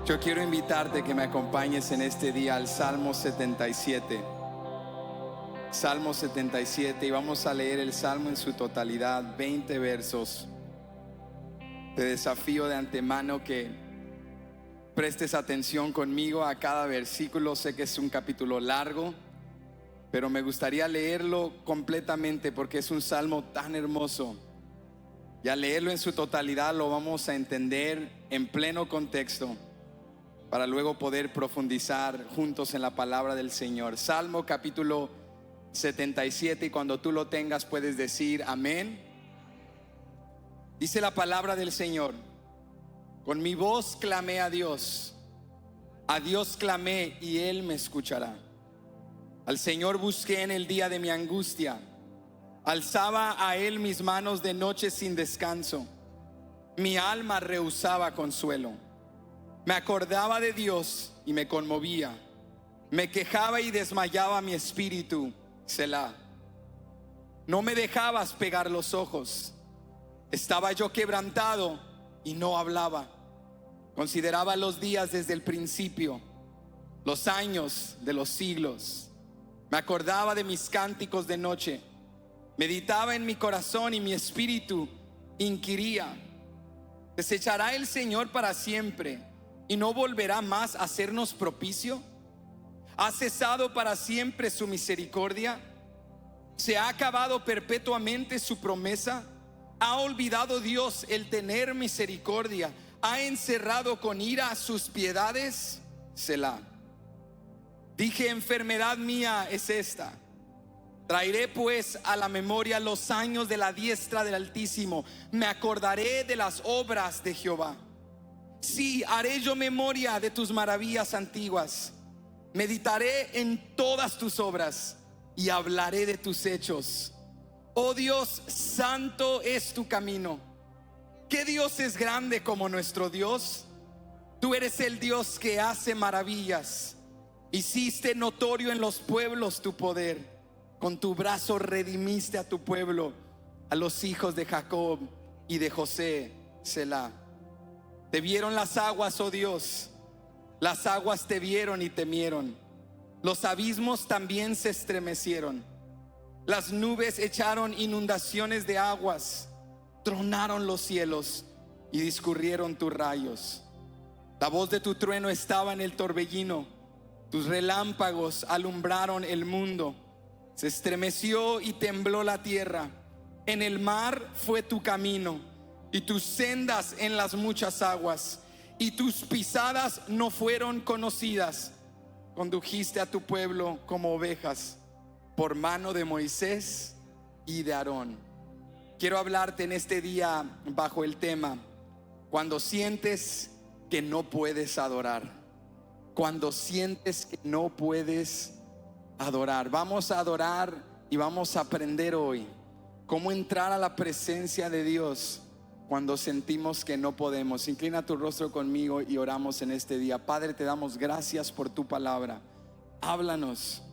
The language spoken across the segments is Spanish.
Yo quiero invitarte que me acompañes en este día al Salmo 77. Salmo 77, y vamos a leer el Salmo en su totalidad, 20 versos. Te desafío de antemano que prestes atención conmigo a cada versículo. Sé que es un capítulo largo, pero me gustaría leerlo completamente porque es un salmo tan hermoso. Y al leerlo en su totalidad lo vamos a entender en pleno contexto, para luego poder profundizar juntos en la palabra del Señor. Salmo capítulo 77, y cuando tú lo tengas puedes decir amén. Dice la palabra del Señor: con mi voz clamé a Dios clamé y Él me escuchará. Al Señor busqué en el día de mi angustia, alzaba a Él mis manos de noche sin descanso. Mi alma rehusaba consuelo. Me acordaba de Dios y me conmovía. Me quejaba y desmayaba mi espíritu. Selah. No me dejabas pegar los ojos. Estaba yo quebrantado y no hablaba. Consideraba los días desde el principio, los años de los siglos. Me acordaba de mis cánticos de noche. Meditaba en mi corazón y mi espíritu inquiría: ¿desechará el Señor para siempre y no volverá más a hacernos propicio? ¿Ha cesado para siempre su misericordia? ¿Se ha acabado perpetuamente su promesa? ¿Ha olvidado Dios el tener misericordia? ¿Ha encerrado con ira sus piedades? Selah. Dije, enfermedad mía es esta. Traeré pues a la memoria los años de la diestra del Altísimo. Me acordaré de las obras de Jehová. Sí, haré yo memoria de tus maravillas antiguas. Meditaré en todas tus obras y hablaré de tus hechos. Oh Dios, santo es tu camino. ¿Qué Dios es grande como nuestro Dios? Tú eres el Dios que hace maravillas. Hiciste notorio en los pueblos tu poder. Con tu brazo redimiste a tu pueblo, a los hijos de Jacob y de José. Selah. Te vieron las aguas, oh Dios. Las aguas te vieron y temieron. Los abismos también se estremecieron. Las nubes echaron inundaciones de aguas. Tronaron los cielos y discurrieron tus rayos. La voz de tu trueno estaba en el torbellino. Tus relámpagos alumbraron el mundo. Se estremeció y tembló la tierra. En el mar fue tu camino y tus sendas en las muchas aguas, y tus pisadas no fueron conocidas. Condujiste a tu pueblo como ovejas por mano de Moisés y de Aarón. Quiero hablarte en este día bajo el tema: cuando sientes que no puedes adorar. Cuando sientes que no puedes adorar. Vamos a adorar y vamos a aprender hoy cómo entrar a la presencia de Dios cuando sentimos que no podemos. Inclina tu rostro conmigo y oramos en este día. Padre, te damos gracias por tu palabra. Háblanos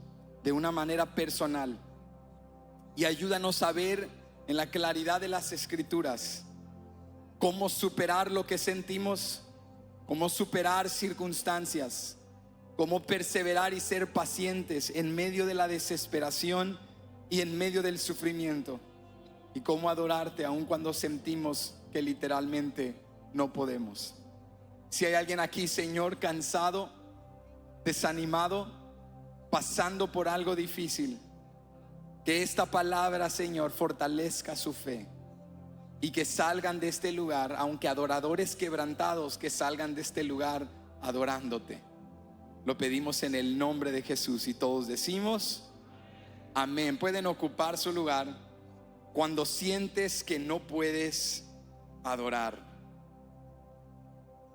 de una manera personal y ayúdanos a ver en la claridad de las Escrituras cómo superar lo que sentimos, cómo superar circunstancias, cómo perseverar y ser pacientes en medio de la desesperación y en medio del sufrimiento, y cómo adorarte aun cuando sentimos que literalmente no podemos. Si hay alguien aquí, Señor, cansado, desanimado, pasando por algo difícil, que esta palabra, Señor, fortalezca su fe y que salgan de este lugar, aunque adoradores quebrantados, que salgan de este lugar adorándote. Lo pedimos en el nombre de Jesús, y todos decimos amén. Pueden ocupar su lugar cuando sientes que no puedes adorar.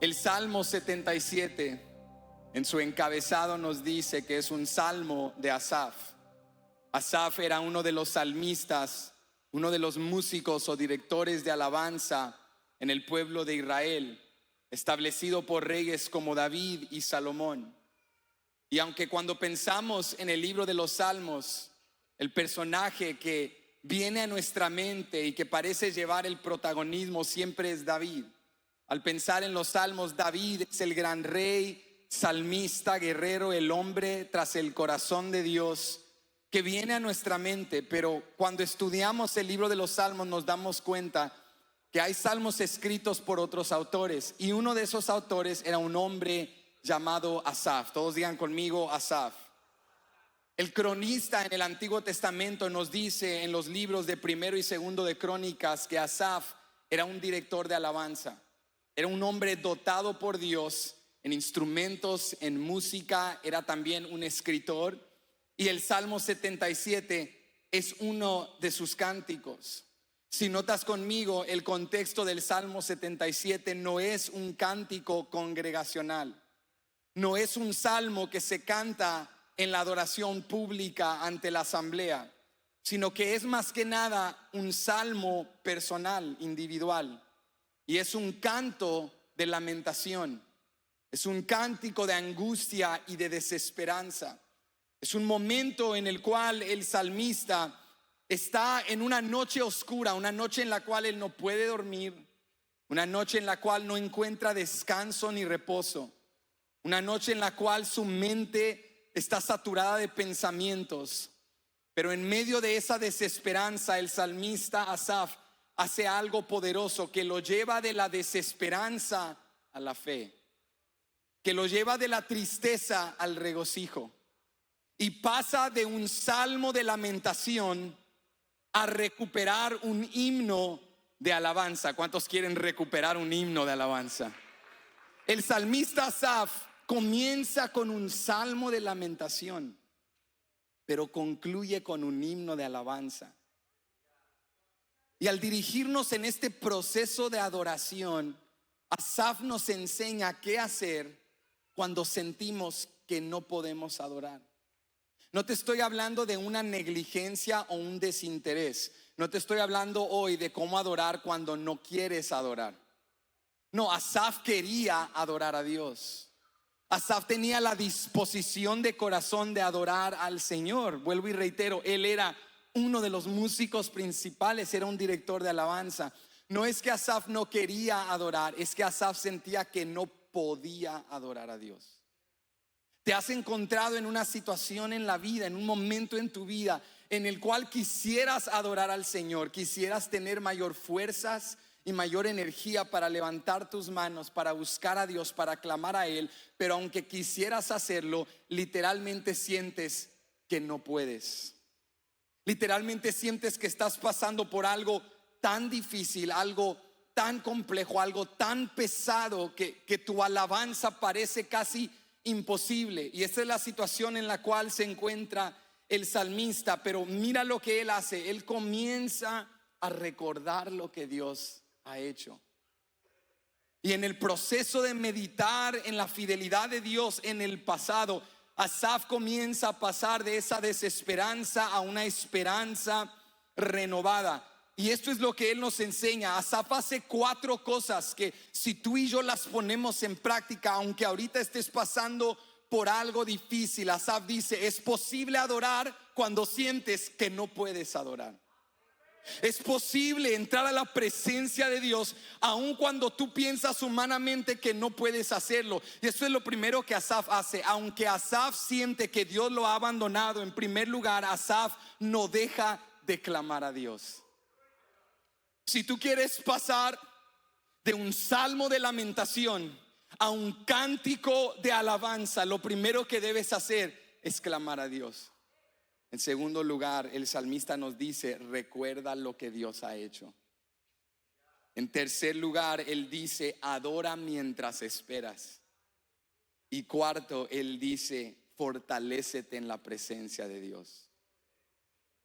El Salmo 77 en su encabezado nos dice que es un salmo de Asaf. Asaf era uno de los salmistas, uno de los músicos o directores de alabanza en el pueblo de Israel, establecido por reyes como David y Salomón. Y aunque cuando pensamos en el libro de los Salmos, el personaje que viene a nuestra mente y que parece llevar el protagonismo siempre es David, Al pensar en los salmos, David es el gran rey, salmista, guerrero, el hombre tras el corazón de Dios que viene a nuestra mente. Pero cuando estudiamos el libro de los salmos nos damos cuenta que hay salmos escritos por otros autores, y uno de esos autores era un hombre llamado Asaf. Todos digan conmigo, Asaf. El cronista en el Antiguo Testamento nos dice en los libros de primero y segundo de Crónicas que Asaf era un director de alabanza. Era un hombre dotado por Dios en instrumentos, en música, era también un escritor. Y el Salmo 77 es uno de sus cánticos. Si notas conmigo, el contexto del Salmo 77 no es un cántico congregacional. No es un salmo que se canta en la adoración pública ante la asamblea, sino que es más que nada un salmo personal, individual. Y es un canto de lamentación. Es un cántico de angustia y de desesperanza. Es un momento en el cual el salmista está en una noche oscura, una noche en la cual él no puede dormir, una noche en la cual no encuentra descanso ni reposo, una noche en la cual su mente está saturada de pensamientos. Pero en medio de esa desesperanza, el salmista Asaf hace algo poderoso que lo lleva de la desesperanza a la fe, que lo lleva de la tristeza al regocijo, y pasa de un salmo de lamentación a recuperar un himno de alabanza. ¿Cuántos quieren recuperar un himno de alabanza? El salmista Asaf comienza con un salmo de lamentación, pero concluye con un himno de alabanza. Y al dirigirnos en este proceso de adoración, Asaf nos enseña qué hacer cuando sentimos que no podemos adorar. No te estoy hablando de una negligencia o un desinterés. No te estoy hablando hoy de cómo adorar cuando no quieres adorar. No, Asaf quería adorar a Dios. Asaf tenía la disposición de corazón de adorar al Señor. Vuelvo y reitero, él era uno de los músicos principales, era un director de alabanza. No es que Asaf no quería adorar, es que Asaf sentía que no podía adorar a Dios. Te has encontrado en una situación en la vida, en un momento en tu vida en el cual quisieras adorar al Señor, quisieras tener mayor fuerzas y mayor energía para levantar tus manos, para buscar a Dios, para clamar a Él, pero aunque quisieras hacerlo, literalmente sientes que no puedes. Literalmente sientes que estás pasando por algo tan difícil, algo tan complejo, algo tan pesado que tu alabanza parece casi imposible. Y esa es la situación en la cual se encuentra el salmista. Pero mira lo que él hace. Él comienza a recordar lo que Dios ha hecho. Y en el proceso de meditar en la fidelidad de Dios en el pasado, Asaf comienza a pasar de esa desesperanza a una esperanza renovada. Y esto es lo que él nos enseña. Asaf hace 4 cosas que si tú y yo las ponemos en práctica, aunque ahorita estés pasando por algo difícil, Asaf dice: es posible adorar cuando sientes que no puedes adorar. Es posible entrar a la presencia de Dios aun cuando tú piensas humanamente que no puedes hacerlo. Y eso es lo primero que Asaf hace. Aunque Asaf siente que Dios lo ha abandonado, en primer lugar, Asaf no deja de clamar a Dios. Si tú quieres pasar de un salmo de lamentación a un cántico de alabanza, lo primero que debes hacer es clamar a Dios. En segundo lugar, el salmista nos dice: recuerda lo que Dios ha hecho. En tercer lugar, él dice: adora mientras esperas. Y cuarto, él dice: fortalécete en la presencia de Dios.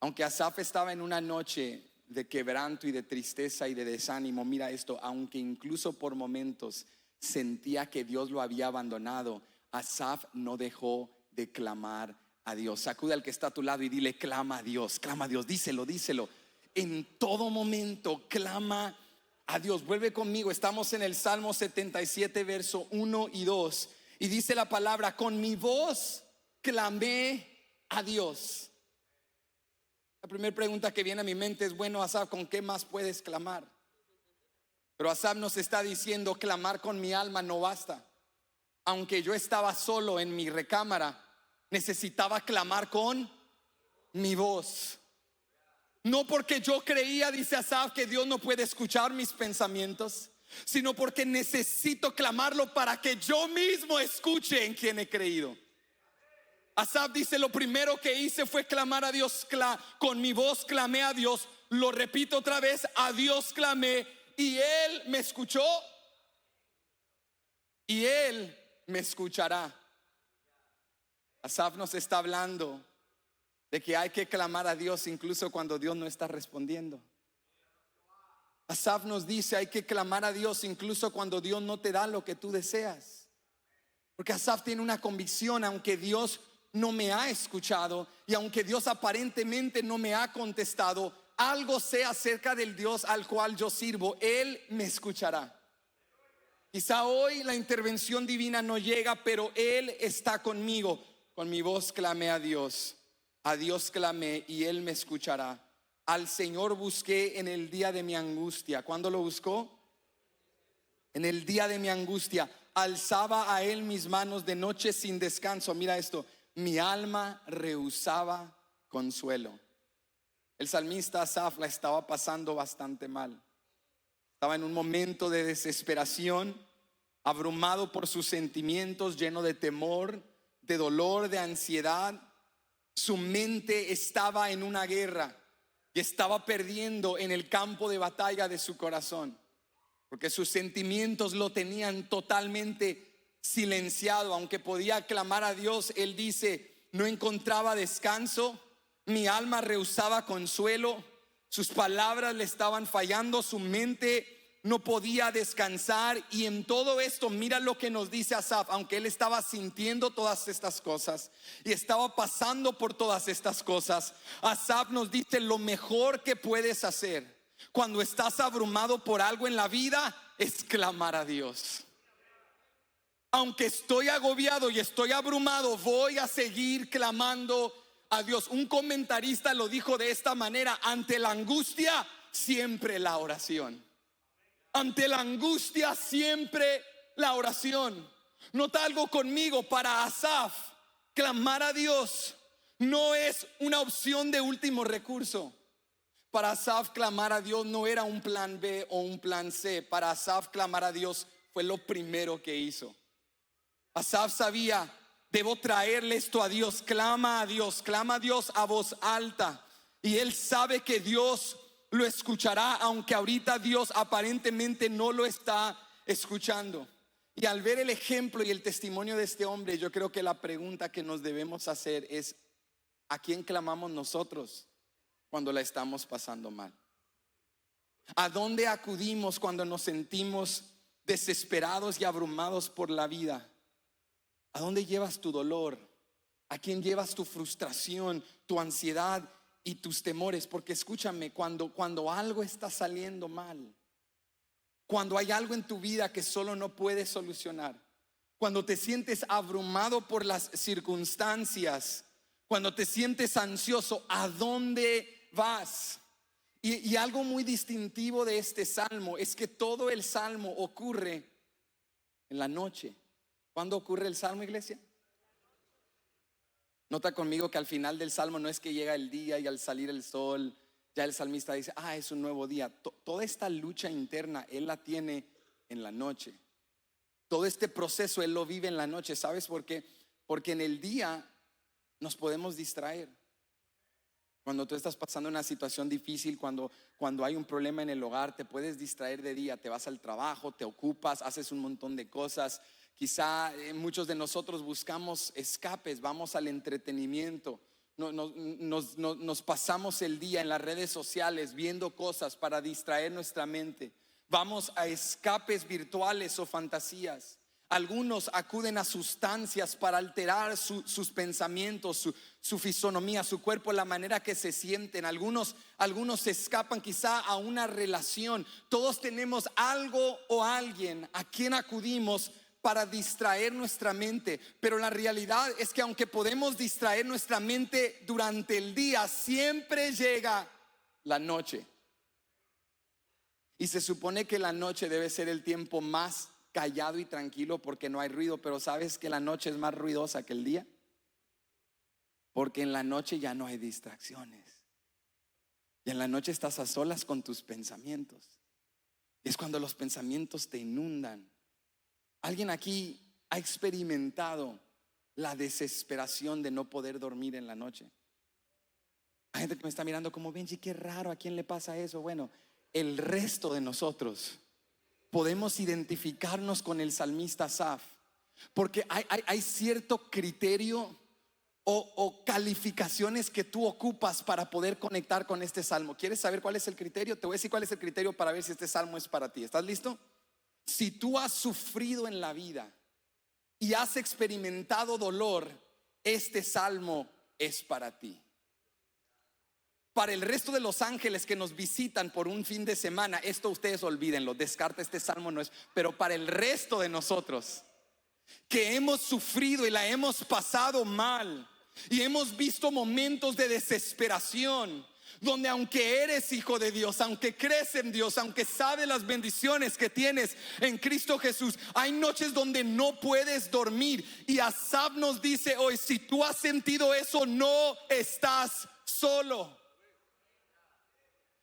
Aunque Asaf estaba en una noche de quebranto y de tristeza y de desánimo, mira esto, aunque incluso por momentos sentía que Dios lo había abandonado, Asaf no dejó de clamar a Dios. Sacude al que está a tu lado y dile: clama a Dios, díselo, díselo. En todo momento clama a Dios. Vuelve conmigo, estamos en el Salmo 77, verso 1 y 2. Y dice la palabra: con mi voz clamé a Dios. La primera pregunta que viene a mi mente es: bueno, Asaf, ¿con qué más puedes clamar? Pero Asaf nos está diciendo, clamar con mi alma no basta. Aunque yo estaba solo en mi recámara, necesitaba clamar con mi voz. No porque yo creía, dice Asaf, que Dios no puede escuchar mis pensamientos, sino porque necesito clamarlo para que yo mismo escuche en quien he creído. Asaf dice, lo primero que hice fue clamar a Dios, con mi voz clamé a Dios. Lo repito otra vez, a Dios clamé y Él me escuchó y Él me escuchará. Asaf nos está hablando de que hay que clamar a Dios incluso cuando Dios no está respondiendo. Asaf nos dice, hay que clamar a Dios incluso cuando Dios no te da lo que tú deseas. Porque Asaf tiene una convicción, aunque Dios no me ha escuchado y aunque Dios aparentemente no me ha contestado, algo sé acerca del Dios al cual yo sirvo, Él me escuchará. Quizá hoy la intervención divina no llega, pero Él está conmigo. Con mi voz clamé a Dios clamé y Él me escuchará. Al Señor busqué en el día de mi angustia. ¿Cuándo lo buscó? En el día de mi angustia. Alzaba a Él mis manos de noche sin descanso. Mira esto, mi alma rehusaba consuelo. El salmista Asaf la estaba pasando bastante mal. Estaba en un momento de desesperación, abrumado por sus sentimientos, lleno de temor, de dolor, de ansiedad. Su mente estaba en una guerra y estaba perdiendo en el campo de batalla de su corazón, porque sus sentimientos lo tenían totalmente silenciado. Aunque podía clamar a Dios, él dice, no encontraba descanso, mi alma rehusaba consuelo, sus palabras le estaban fallando, su mente no podía descansar. Y en todo esto, mira lo que nos dice Asaf. Aunque él estaba sintiendo todas estas cosas y estaba pasando por todas estas cosas, Asaf nos dice, lo mejor que puedes hacer cuando estás abrumado por algo en la vida es clamar a Dios. Aunque estoy agobiado y estoy abrumado, voy a seguir clamando a Dios. Un comentarista lo dijo de esta manera: ante la angustia, siempre la oración. Ante la angustia, siempre la oración. Nota algo conmigo, para Asaf, clamar a Dios no es una opción de último recurso. Para Asaf, clamar a Dios no era un plan B o un plan C. Para Asaf, clamar a Dios fue lo primero que hizo. Asaf sabía, debo traerle esto a Dios. Clama a Dios a voz alta. Y él sabe que Dios lo escuchará, aunque ahorita Dios aparentemente no lo está escuchando. Y al ver el ejemplo y el testimonio de este hombre, yo creo que la pregunta que nos debemos hacer es: ¿a quién clamamos nosotros cuando la estamos pasando mal? ¿A dónde acudimos cuando nos sentimos desesperados y abrumados por la vida? ¿A dónde llevas tu dolor? ¿A quién llevas tu frustración, tu ansiedad y tus temores? Porque escúchame, cuando algo está saliendo mal, cuando hay algo en tu vida que solo no puedes solucionar, cuando te sientes abrumado por las circunstancias, cuando te sientes ansioso, ¿a dónde vas? Y algo muy distintivo de este salmo es que todo el salmo ocurre en la noche. ¿Cuándo ocurre el salmo, iglesia? Nota conmigo que al final del salmo no es que llega el día y al salir el sol ya el salmista dice, es un nuevo día. Toda esta lucha interna él la tiene en la noche. Todo este proceso él lo vive en la noche. ¿Sabes por qué? Porque en el día nos podemos distraer. Cuando tú estás pasando una situación difícil, cuando hay un problema en el hogar, te puedes distraer de día. Te vas al trabajo, te ocupas, haces un montón de cosas. Quizá muchos de nosotros buscamos escapes, vamos al entretenimiento, nos pasamos el día en las redes sociales viendo cosas para distraer nuestra mente. Vamos a escapes virtuales o fantasías. Algunos acuden a sustancias para alterar sus pensamientos, su fisonomía, su cuerpo, la manera que se sienten. Algunos se escapan quizá a una relación. Todos tenemos algo o alguien a quien acudimos para distraer nuestra mente. Pero la realidad es que aunque podemos distraer nuestra mente durante el día, siempre llega la noche. Y se supone que la noche debe ser el tiempo más callado y tranquilo porque no hay ruido. Pero ¿sabes que la noche es más ruidosa que el día? Porque en la noche ya no hay distracciones. Y en la noche estás a solas con tus pensamientos. Es cuando los pensamientos te inundan. ¿Alguien aquí ha experimentado la desesperación de no poder dormir en la noche? Hay gente que me está mirando como: Benji, qué raro, ¿a quién le pasa eso? Bueno, el resto de nosotros podemos identificarnos con el salmista Asaf, porque hay cierto criterio o calificaciones que tú ocupas para poder conectar con este salmo. ¿Quieres saber cuál es el criterio? Te voy a decir cuál es el criterio para ver si este salmo es para ti. ¿Estás listo? Si tú has sufrido en la vida y has experimentado dolor, este salmo es para ti. Para el resto de los ángeles que nos visitan por un fin de semana, esto ustedes olvídenlo, descarta, este salmo no es. Pero para el resto de nosotros que hemos sufrido y la hemos pasado mal y hemos visto momentos de desesperación, donde aunque eres hijo de Dios, aunque crees en Dios, aunque sabes las bendiciones que tienes en Cristo Jesús, hay noches donde no puedes dormir. Y Asaf nos dice hoy: si tú has sentido eso, no estás solo.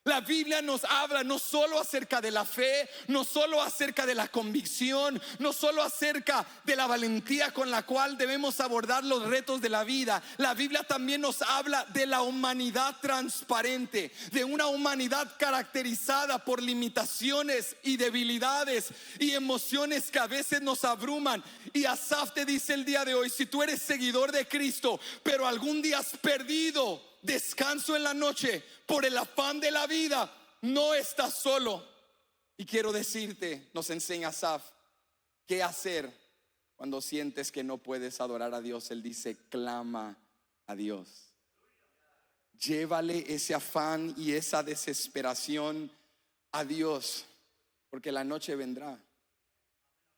La Biblia nos habla no solo acerca de la fe, no solo acerca de la convicción, no solo acerca de la valentía con la cual debemos abordar los retos de la vida. La Biblia también nos habla de la humanidad transparente, de una humanidad caracterizada por limitaciones y debilidades y emociones que a veces nos abruman. Y Asaf te dice el día de hoy: si tú eres seguidor de Cristo, pero algún día has perdido descanso en la noche por el afán de la vida, no estás solo. Y quiero decirte, nos enseña Asaf qué hacer cuando sientes que no puedes adorar a Dios. Él dice: clama a Dios. Llévale ese afán y esa desesperación a Dios, porque la noche vendrá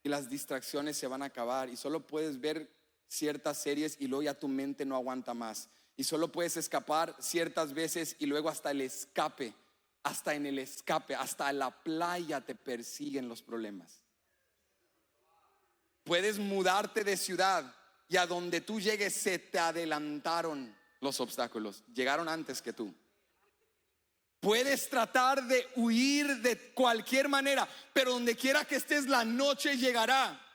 y las distracciones se van a acabar y solo puedes ver ciertas series y luego ya tu mente no aguanta más. Y solo puedes escapar ciertas veces y luego hasta el escape, hasta en el escape, hasta la playa te persiguen los problemas. Puedes mudarte de ciudad y a donde tú llegues se te adelantaron los obstáculos, llegaron antes que tú. Puedes tratar de huir de cualquier manera, pero donde quiera que estés, la noche llegará.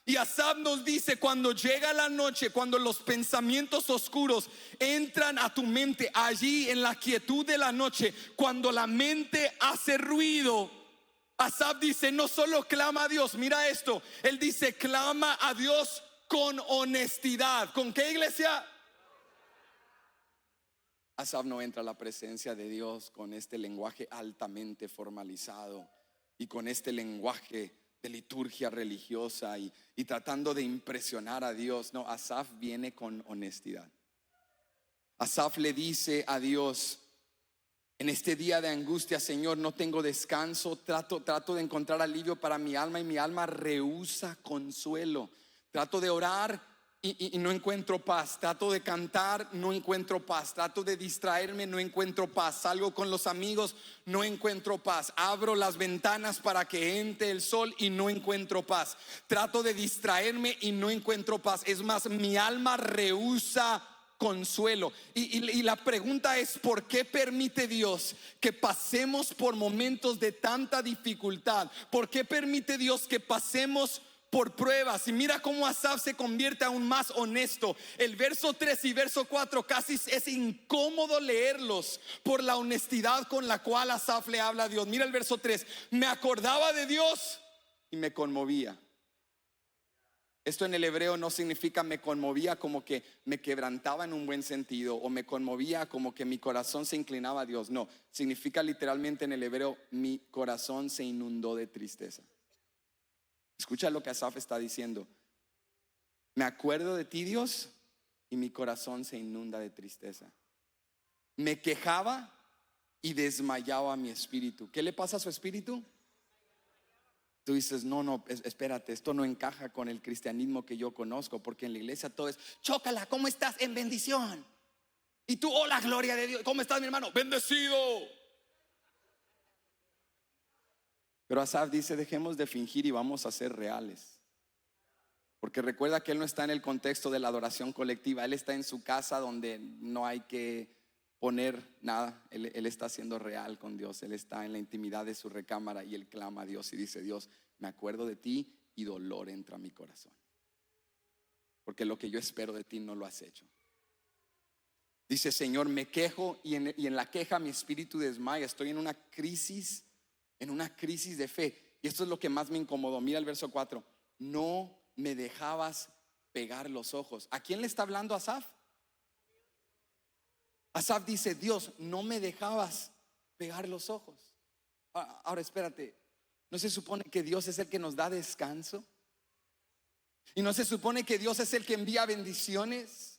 Y Asaf nos dice: cuando llega la noche, cuando los pensamientos oscuros entran a tu mente, allí en la quietud de la noche, cuando la mente hace ruido, Asaf dice: no solo clama a Dios, mira esto, él dice: clama a Dios con honestidad. ¿Con qué, iglesia? Asaf no entra a la presencia de Dios con este lenguaje altamente formalizado y con este lenguaje de liturgia religiosa y tratando de impresionar a Dios. No, Asaf viene con honestidad. Asaf le dice a Dios: en este día de angustia, Señor, no tengo descanso, trato de encontrar alivio para mi alma y mi alma rehúsa consuelo. Trato de orar y no encuentro paz. Trato de cantar, no encuentro paz. Trato de distraerme, no encuentro paz. Salgo con los amigos, no encuentro paz. Abro las ventanas para que entre el sol y no encuentro paz. Trato de distraerme y no encuentro paz. Es más, mi alma rehúsa consuelo. Y la pregunta es: ¿por qué permite Dios que pasemos por momentos de tanta dificultad? ¿Por qué permite Dios que pasemos por pruebas? Y mira cómo Asaf se convierte aún más honesto. El verso 3 y verso 4 casi es incómodo leerlos por la honestidad con la cual Asaf le habla a Dios. Mira el verso 3: me acordaba de Dios y me conmovía. Esto en el hebreo no significa me conmovía como que me quebrantaba en un buen sentido, o me conmovía como que mi corazón se inclinaba a Dios. No, significa literalmente en el hebreo: mi corazón se inundó de tristeza. Escucha lo que Asaf está diciendo: me acuerdo de ti, Dios, y mi corazón se inunda de tristeza. Me quejaba y desmayaba mi espíritu. ¿Qué le pasa a su espíritu? Tú dices: no, espérate, esto no encaja con el cristianismo que yo conozco, porque en la iglesia todo es: chócala, ¿cómo estás? En bendición. Y tú: hola, gloria de Dios, ¿cómo estás, mi hermano? Bendecido. Pero Asaf dice, dejemos de fingir y vamos a ser reales. Porque recuerda que él no está en el contexto de la adoración colectiva. Él está en su casa donde no hay que poner nada. Él está siendo real con Dios. Él está en la intimidad de su recámara y él clama a Dios y dice, Dios, me acuerdo de ti y dolor entra a mi corazón. Porque lo que yo espero de ti no lo has hecho. Dice, Señor, me quejo y en la queja mi espíritu desmaya. Estoy en una crisis de fe. Y esto es lo que más me incomodó. Mira el verso 4. No me dejabas pegar los ojos. ¿A quién le está hablando Asaf? Asaf dice, Dios, no me dejabas pegar los ojos. Ahora espérate, ¿no se supone que Dios es el que nos da descanso? ¿Y no se supone que Dios es el que envía bendiciones?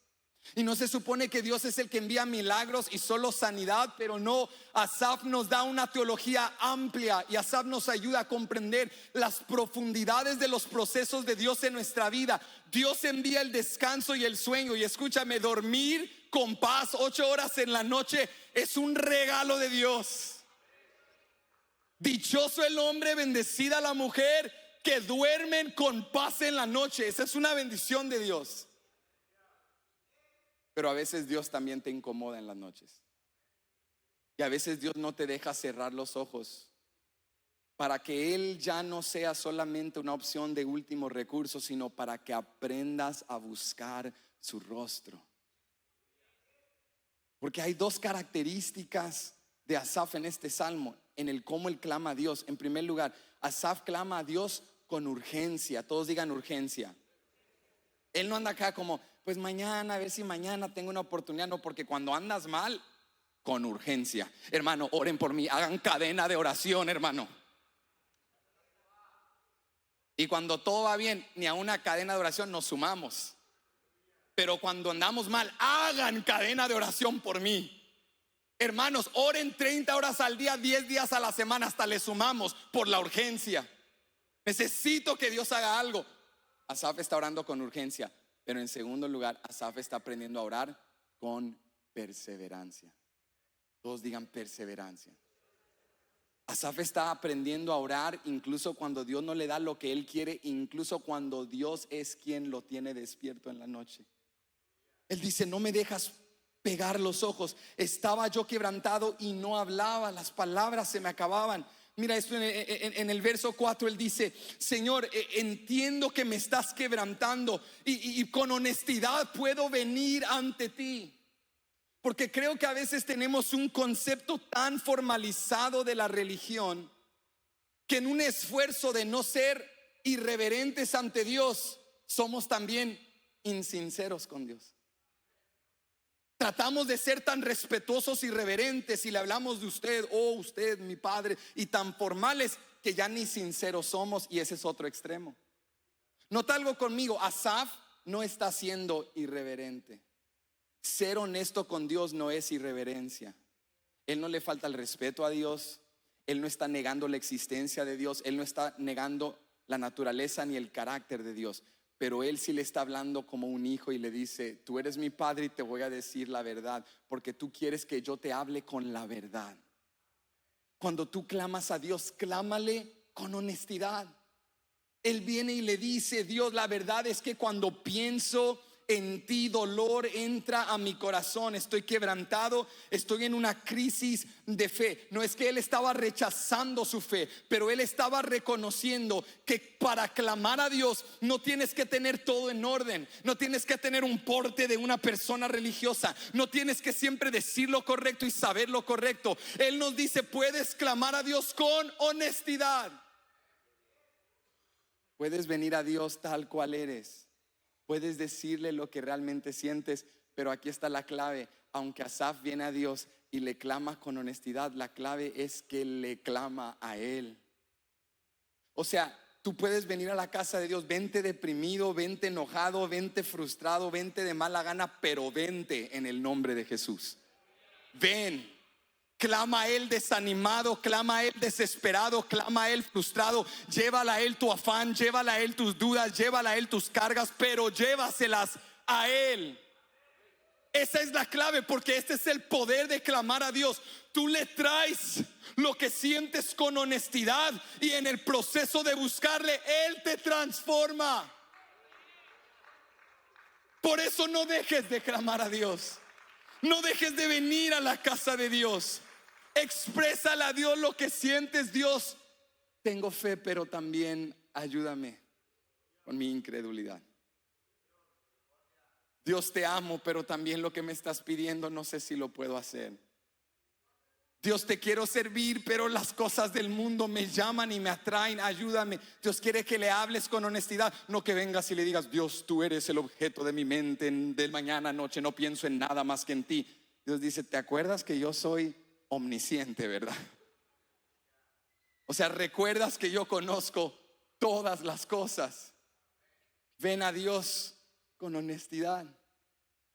¿Y no se supone que Dios es el que envía milagros y solo sanidad? Pero no, Asaf nos da una teología amplia y Asaf nos ayuda a comprender las profundidades de los procesos de Dios en nuestra vida. Dios envía el descanso y el sueño. Y escúchame, dormir con paz 8 horas en la noche es un regalo de Dios. Dichoso el hombre, bendecida la mujer que duermen con paz en la noche. Esa es una bendición de Dios. Pero a veces Dios también te incomoda en las noches. Y a veces Dios no te deja cerrar los ojos para que Él ya no sea solamente una opción de último recurso, sino para que aprendas a buscar su rostro. Porque hay 2 características de Asaf en este salmo, en el cómo él clama a Dios. En primer lugar, Asaf clama a Dios con urgencia. Todos digan urgencia. Él no anda acá como, pues mañana, a ver si mañana tengo una oportunidad. No, porque cuando andas mal, con urgencia. Hermano, oren por mí, hagan cadena de oración, hermano. Y cuando todo va bien, ni a una cadena de oración nos sumamos. Pero cuando andamos mal, hagan cadena de oración por mí. Hermanos, oren 30 horas al día, 10 días a la semana, hasta le sumamos por la urgencia. Necesito que Dios haga algo. Asaf está orando con urgencia, pero en segundo lugar, Asaf está aprendiendo a orar con perseverancia. Todos digan perseverancia. Asaf está aprendiendo a orar incluso cuando Dios no le da lo que él quiere, incluso cuando Dios es quien lo tiene despierto en la noche. Él dice, no me dejas pegar los ojos. Estaba yo quebrantado y no hablaba, las palabras se me acababan. Mira esto en el verso 4, él dice, Señor, entiendo que me estás quebrantando y con honestidad puedo venir ante ti. Porque creo que a veces tenemos un concepto tan formalizado de la religión que en un esfuerzo de no ser irreverentes ante Dios, somos también insinceros con Dios. Tratamos de ser tan respetuosos y reverentes y le hablamos de usted, oh usted, mi padre, y tan formales que ya ni sinceros somos, y ese es otro extremo. Nota algo conmigo, Asaf no está siendo irreverente. Ser honesto con Dios no es irreverencia. Él no le falta el respeto a Dios, él no está negando la existencia de Dios, él no está negando la naturaleza ni el carácter de Dios. Pero él sí le está hablando como un hijo y le dice, tú eres mi padre y te voy a decir la verdad, porque tú quieres que yo te hable con la verdad. Cuando tú clamas a Dios, clámale con honestidad. Él viene y le dice, Dios, la verdad es que cuando pienso en ti, dolor entra a mi corazón. Estoy quebrantado, estoy en una crisis de fe. No es que él estaba rechazando su fe, pero él estaba reconociendo que para clamar a Dios no tienes que tener todo en orden, no tienes que tener un porte de una persona religiosa, no tienes que siempre decir lo correcto y saber lo correcto. Él nos dice, puedes clamar a Dios con honestidad. Puedes venir a Dios tal cual eres. Puedes decirle lo que realmente sientes, pero aquí está la clave. Aunque Asaf viene a Dios y le clama con honestidad, la clave es que le clama a Él. O sea, tú puedes venir a la casa de Dios, vente deprimido, vente enojado, vente frustrado, vente de mala gana, pero vente en el nombre de Jesús. Ven. Clama a Él desanimado, clama a Él desesperado, clama a Él frustrado. Llévala a Él tu afán, llévala a Él tus dudas, llévala a Él tus cargas, pero llévaselas a Él. Esa es la clave, porque este es el poder de clamar a Dios. Tú le traes lo que sientes con honestidad y en el proceso de buscarle, Él te transforma. Por eso no dejes de clamar a Dios. No dejes de venir a la casa de Dios. Exprésale a Dios lo que sientes. Dios, tengo fe, pero también ayúdame con mi incredulidad. Dios, te amo, pero también lo que me estás pidiendo no sé si lo puedo hacer. Dios, te quiero servir, pero las cosas del mundo me llaman y me atraen. Ayúdame. Dios quiere que le hables con honestidad, no que vengas y le digas: Dios, tú eres el objeto de mi mente de mañana a noche, no pienso en nada más que en ti. Dios dice: ¿te acuerdas que yo soy omnisciente, verdad? O sea, ¿recuerdas que yo conozco todas las cosas? Ven a Dios con honestidad.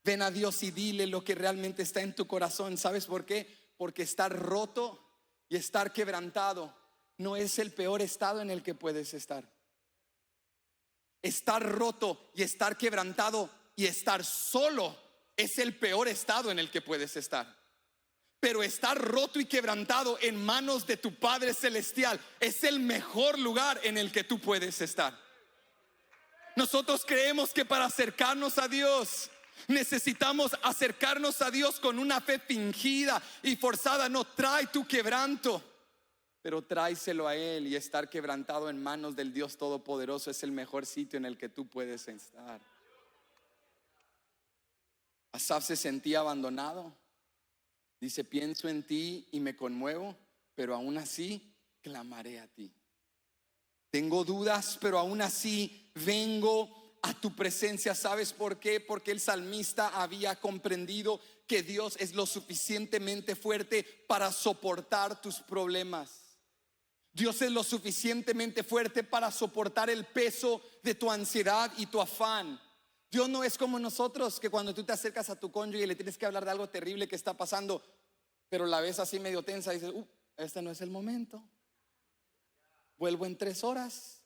Ven a Dios y dile lo que realmente está en tu corazón. ¿Sabes por qué? Porque estar roto y estar quebrantado no es el peor estado en el que puedes estar. Estar roto y estar quebrantado y estar solo es el peor estado en el que puedes estar. Pero estar roto y quebrantado en manos de tu Padre Celestial es el mejor lugar en el que tú puedes estar. Nosotros creemos que para acercarnos a Dios necesitamos acercarnos a Dios con una fe fingida y forzada. No, trae tu quebranto, pero tráeselo a Él. Y estar quebrantado en manos del Dios Todopoderoso es el mejor sitio en el que tú puedes estar. Asaf se sentía abandonado. Dice: pienso en ti y me conmuevo, pero aún así clamaré a ti. Tengo dudas, pero aún así vengo a tu presencia. ¿Sabes por qué? Porque el salmista había comprendido que Dios es lo suficientemente fuerte para soportar tus problemas. Dios es lo suficientemente fuerte para soportar el peso de tu ansiedad y tu afán. Dios no es como nosotros, que cuando tú te acercas a tu cónyuge y le tienes que hablar de algo terrible que está pasando, pero la ves así medio tensa y dices: este no es el momento, vuelvo en 3 horas.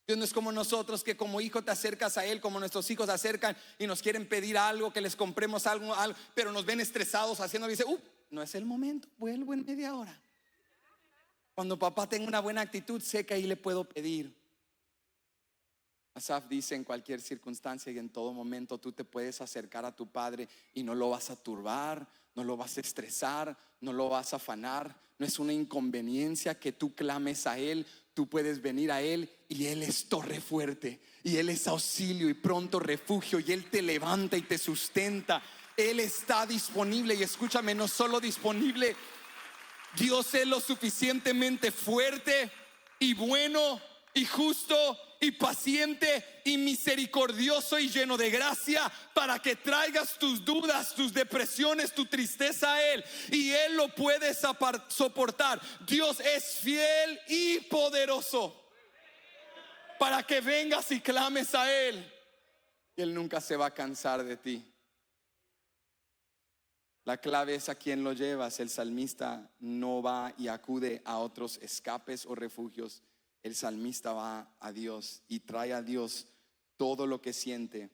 Dios no es como nosotros, que como hijo te acercas a Él, como nuestros hijos se acercan y nos quieren pedir algo, que les compremos algo, pero nos ven estresados haciendo, y dice: no es el momento, vuelvo en media hora. Cuando papá tenga una buena actitud, sé que ahí le puedo pedir. Asaf dice: en cualquier circunstancia y en todo momento tú te puedes acercar a tu Padre y no lo vas a turbar, no lo vas a estresar, no lo vas a afanar. No es una inconveniencia que tú clames a Él. Tú puedes venir a Él y Él es torre fuerte, y Él es auxilio y pronto refugio, y Él te levanta y te sustenta. Él está disponible, y escúchame, no solo disponible, Dios es lo suficientemente fuerte y bueno y justo y paciente y misericordioso y lleno de gracia para que traigas tus dudas, tus depresiones, tu tristeza a Él, y Él lo puede soportar. Dios es fiel y poderoso para que vengas y clames a Él, y Él nunca se va a cansar de ti. La clave es a quién lo llevas. El salmista no va y acude a otros escapes o refugios. El salmista va a Dios y trae a Dios todo lo que siente.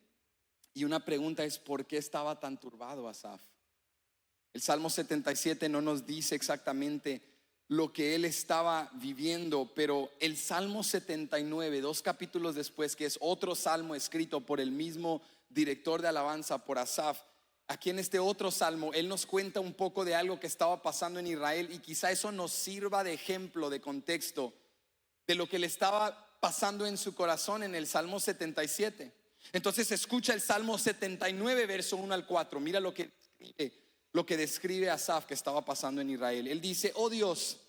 Y una pregunta es: ¿por qué estaba tan turbado Asaf? El Salmo 77 no nos dice exactamente lo que él estaba viviendo, pero el Salmo 79, 2 capítulos después, que es otro salmo escrito por el mismo director de alabanza, por Asaf, aquí en este otro salmo él nos cuenta un poco de algo que estaba pasando en Israel, y quizá eso nos sirva de ejemplo, de contexto de lo que le estaba pasando en su corazón en el Salmo 77. Entonces escucha el Salmo 79, verso 1 al 4. Mira lo que describe Asaf que estaba pasando en Israel. Él dice: oh Dios,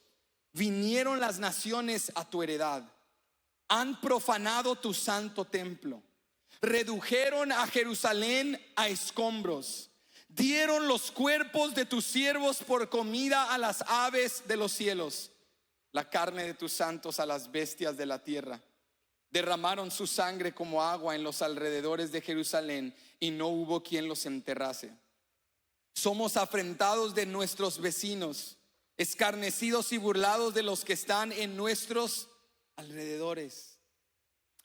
vinieron las naciones a tu heredad, han profanado tu santo templo, redujeron a Jerusalén a escombros, dieron los cuerpos de tus siervos por comida a las aves de los cielos, la carne de tus santos a las bestias de la tierra. Derramaron su sangre como agua en los alrededores de Jerusalén, y no hubo quien los enterrase. Somos afrentados de nuestros vecinos, escarnecidos y burlados de los que están en nuestros alrededores.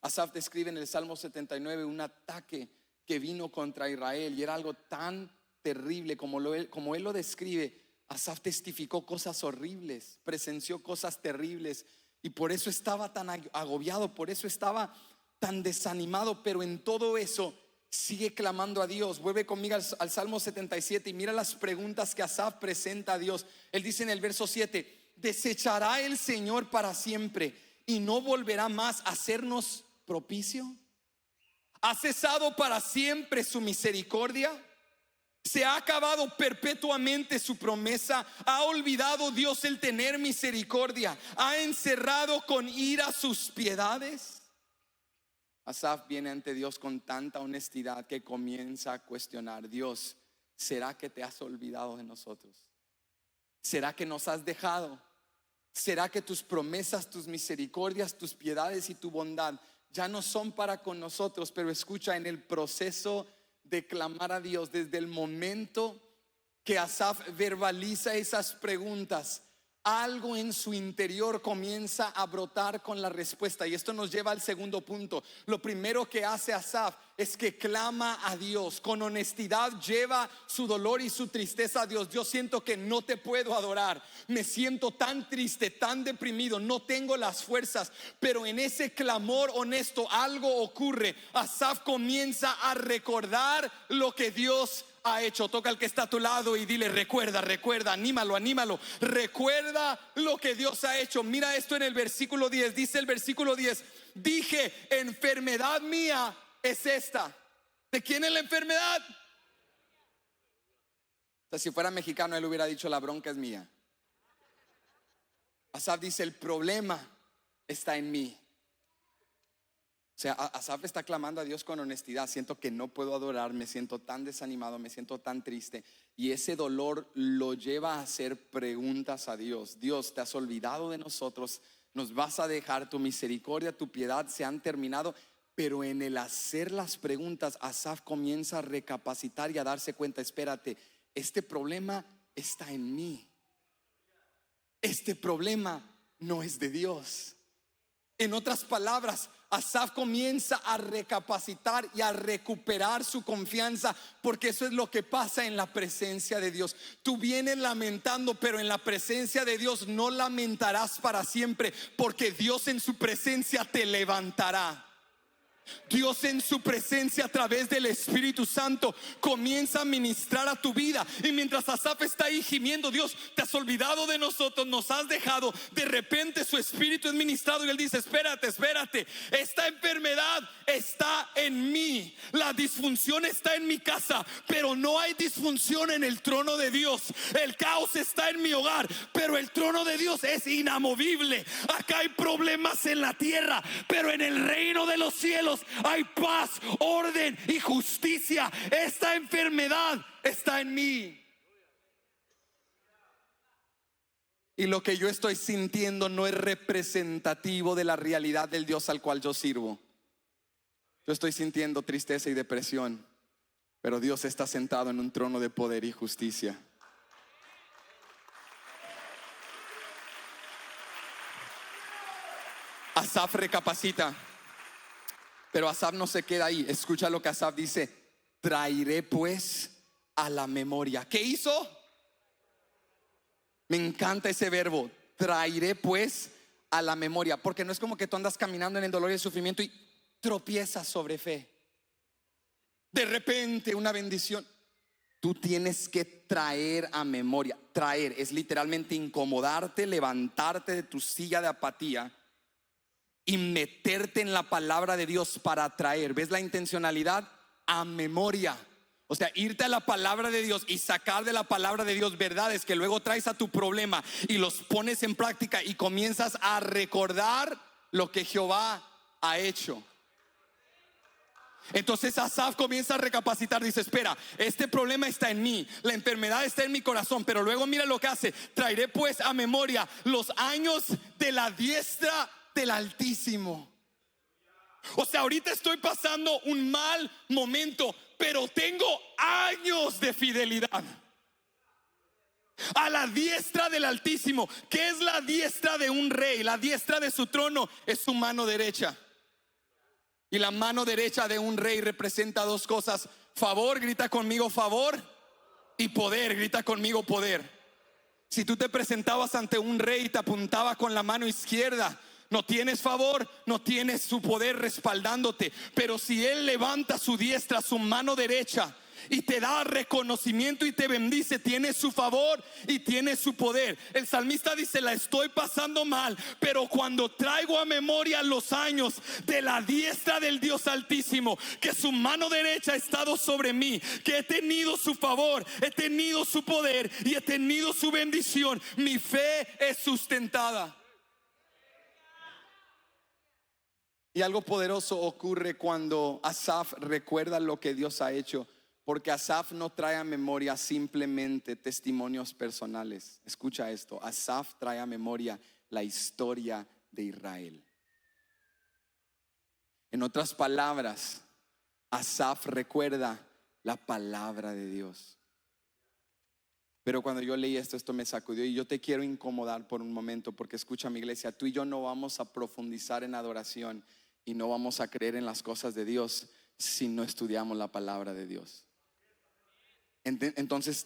Asaf describe en el Salmo 79 un ataque que vino contra Israel, y era algo tan terrible como él lo describe. Asaf testificó cosas horribles, presenció cosas terribles, y por eso estaba tan agobiado, por eso estaba tan desanimado. Pero en todo eso sigue clamando a Dios. Vuelve conmigo al Salmo 77 y mira las preguntas que Asaf presenta a Dios. Él dice en el verso 7: ¿desechará el Señor para siempre y no volverá más a hacernos propicio? ¿Ha cesado para siempre su misericordia? ¿Se ha acabado perpetuamente su promesa? ¿Ha olvidado Dios el tener misericordia? ¿Ha encerrado con ira sus piedades? Asaf viene ante Dios con tanta honestidad que comienza a cuestionar: Dios, ¿será que te has olvidado de nosotros? ¿Será que nos has dejado? ¿Será que tus promesas, tus misericordias, tus piedades y tu bondad ya no son para con nosotros? Pero escucha, en el proceso de clamar a Dios, desde el momento que Asaf verbaliza esas preguntas, algo en su interior comienza a brotar con la respuesta. Y esto nos lleva al segundo punto. Lo primero que hace Asaf es que clama a Dios. Con honestidad lleva su dolor y su tristeza a Dios. Dios, siento que no te puedo adorar. Me siento tan triste, tan deprimido, no tengo las fuerzas. Pero en ese clamor honesto algo ocurre. Asaf comienza a recordar lo que Dios ha hecho. Toca al que está a tu lado y dile: recuerda, anímalo. Recuerda lo que Dios ha hecho. Mira esto en el versículo 10. Dice el versículo 10: dije, enfermedad mía es esta. ¿De quién es la enfermedad? O sea, si fuera mexicano, él hubiera dicho: la bronca es mía. Asaf dice: el problema está en mí. O sea, Asaf está clamando a Dios con honestidad. Siento que no puedo adorar, me siento tan desanimado, me siento tan triste. Y ese dolor lo lleva a hacer preguntas a Dios. Dios, ¿te has olvidado de nosotros? ¿Nos vas a dejar? Tu misericordia, tu piedad se han terminado. Pero en el hacer las preguntas, Asaf comienza a recapacitar y a darse cuenta: espérate, este problema está en mí. Este problema no es de Dios. En otras palabras, Asaf comienza a recapacitar y a recuperar su confianza, porque eso es lo que pasa en la presencia de Dios. Tú vienes lamentando, pero en la presencia de Dios no lamentarás para siempre, porque Dios en su presencia te levantará. Dios en su presencia, a través del Espíritu Santo, comienza a ministrar a tu vida. Y mientras Asaf está ahí gimiendo: Dios, te has olvidado de nosotros, nos has dejado, de repente su espíritu es ministrado y él dice: espérate, esta enfermedad está en mí, la disfunción está en mi casa, pero no hay disfunción en el trono de Dios. El caos está en mi hogar, pero el trono de Dios es inamovible. Acá hay problemas en la tierra, pero en el reino de los cielos hay paz, orden y justicia. Esta enfermedad está en mí. Y lo que yo estoy sintiendo no es representativo de la realidad del Dios al cual yo sirvo. Yo estoy sintiendo tristeza y depresión, pero Dios está sentado en un trono de poder y justicia. Asaf recapacita. Pero Asaf no se queda ahí. Escucha lo que Asaf dice: traeré pues a la memoria. ¿Qué hizo? Me encanta ese verbo, traeré pues a la memoria. Porque no es como que tú andas caminando en el dolor y el sufrimiento y tropiezas sobre fe. De repente una bendición. Tú tienes que traer a memoria. Traer es literalmente incomodarte, levantarte de tu silla de apatía y meterte en la palabra de Dios para traer. ¿Ves la intencionalidad? A memoria. O sea, irte a la palabra de Dios y sacar de la palabra de Dios verdades que luego traes a tu problema y los pones en práctica y comienzas a recordar lo que Jehová ha hecho. Entonces Asaf comienza a recapacitar, dice: espera, este problema está en mí, la enfermedad está en mi corazón. Pero luego mira lo que hace: traeré pues a memoria los años de la diestra del Altísimo. O sea, ahorita estoy pasando un mal momento, pero tengo años de fidelidad a la diestra del Altísimo. ¿Qué es la diestra de un rey? La diestra de su trono es su mano derecha. Y la mano derecha de un rey representa dos cosas: favor, grita conmigo favor, y poder, grita conmigo poder. Si tú te presentabas ante un rey y te apuntaba con la mano izquierda, no tienes favor, no tienes su poder respaldándote. Pero si él levanta su diestra, su mano derecha, y te da reconocimiento y te bendice, tienes su favor y tienes su poder. El salmista dice: la estoy pasando mal, pero cuando traigo a memoria los años de la diestra del Dios Altísimo, que su mano derecha ha estado sobre mí, que he tenido su favor, he tenido su poder y he tenido su bendición, mi fe es sustentada. Y algo poderoso ocurre cuando Asaf recuerda lo que Dios ha hecho. Porque Asaf no trae a memoria simplemente testimonios personales. Escucha esto: Asaf trae a memoria la historia de Israel. En otras palabras, Asaf recuerda la palabra de Dios. Pero cuando yo leí esto me sacudió. Y yo te quiero incomodar por un momento, porque escucha, mi iglesia, tú y yo no vamos a profundizar en adoración y no vamos a creer en las cosas de Dios si no estudiamos la palabra de Dios. Entonces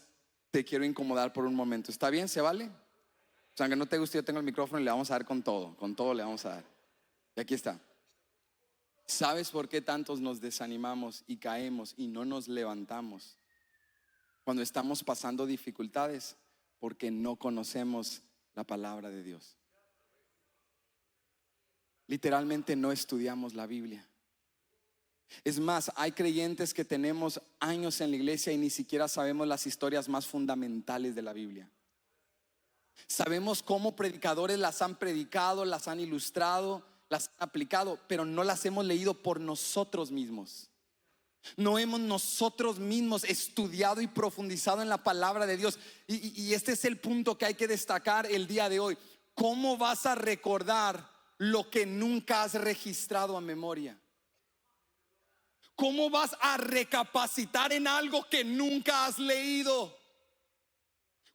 te quiero incomodar por un momento. ¿Está bien? ¿Se vale? O sea, aunque no te guste, yo tengo el micrófono y le vamos a dar con todo le vamos a dar. Y aquí está. ¿Sabes por qué tantos nos desanimamos y caemos y no nos levantamos cuando estamos pasando dificultades? Porque no conocemos la palabra de Dios. Literalmente no estudiamos la Biblia. Es más, hay creyentes que tenemos años en la iglesia y ni siquiera sabemos las historias más fundamentales de la Biblia. Sabemos cómo predicadores las han predicado, las han ilustrado, las han aplicado, pero no las hemos leído por nosotros mismos. No hemos nosotros mismos estudiado y profundizado en la palabra de Dios. Y este es el punto que hay que destacar el día de hoy. ¿Cómo vas a recordar lo que nunca has registrado a memoria? ¿Cómo vas a recapacitar en algo que nunca has leído?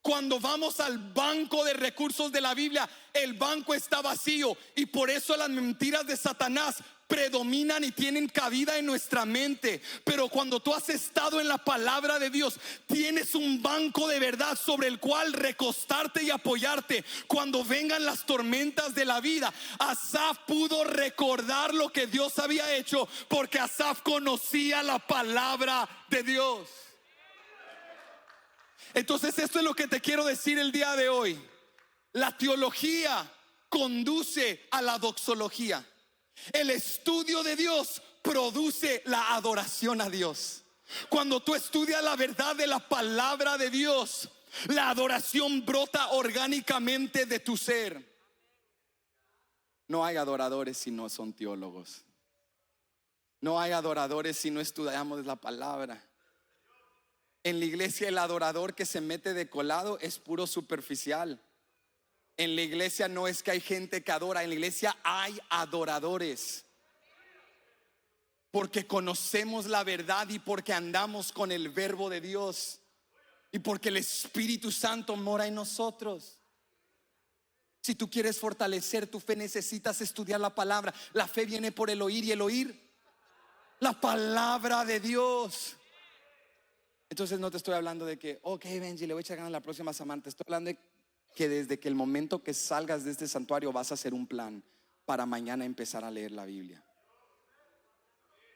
Cuando vamos al banco de recursos de la Biblia, el banco está vacío, y por eso las mentiras de Satanás predominan y tienen cabida en nuestra mente. Pero cuando tú has estado en la palabra de Dios, tienes un banco de verdad sobre el cual recostarte y apoyarte cuando vengan las tormentas de la vida. Asaf pudo recordar lo que Dios había hecho porque Asaf conocía la palabra de Dios. Entonces esto es lo que te quiero decir el día de hoy. La teología conduce a la doxología. El estudio de Dios produce la adoración a Dios. Cuando tú estudias la verdad de la palabra de Dios, la adoración brota orgánicamente de tu ser. No hay adoradores si no son teólogos. No hay adoradores si no estudiamos la palabra. En la iglesia el adorador que se mete de colado es puro superficial. En la iglesia no es que hay gente que adora, en la iglesia hay adoradores. Porque conocemos la verdad y porque andamos con el verbo de Dios y porque el Espíritu Santo mora en nosotros. Si tú quieres fortalecer tu fe, necesitas estudiar la palabra. La fe viene por el oír, y el oír la palabra de Dios. Entonces no te estoy hablando de que, ok, Benji, le voy a echar ganas la próxima semana. Te estoy hablando de que desde que el momento que salgas de este santuario vas a hacer un plan para mañana empezar a leer la Biblia.